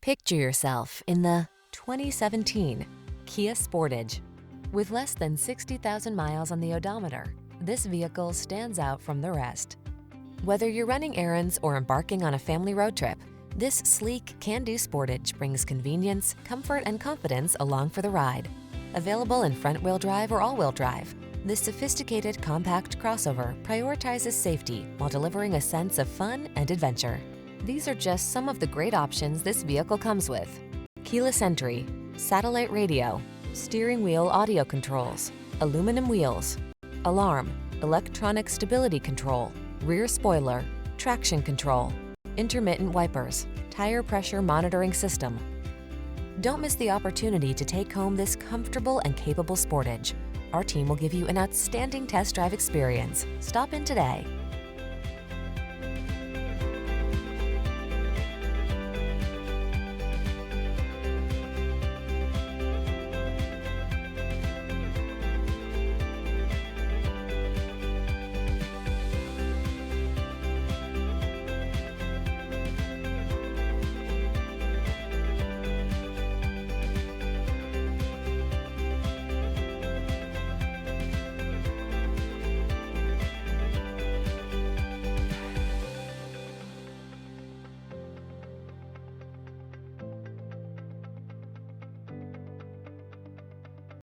Picture yourself in the 2017 Kia Sportage. With less than 60,000 miles on the odometer, this vehicle stands out from the rest. Whether you're running errands or embarking on a family road trip, this sleek, can-do Sportage brings convenience, comfort, and confidence along for the ride. Available in front-wheel drive or all-wheel drive, this sophisticated compact crossover prioritizes safety while delivering a sense of fun and adventure. These are just some of the great options this vehicle comes with: keyless entry, satellite radio, steering wheel audio controls, aluminum wheels, alarm, electronic stability control, rear spoiler, traction control, intermittent wipers, tire pressure monitoring system. Don't miss the opportunity to take home this comfortable and capable Sportage. Our team will give you an outstanding test drive experience. Stop in today.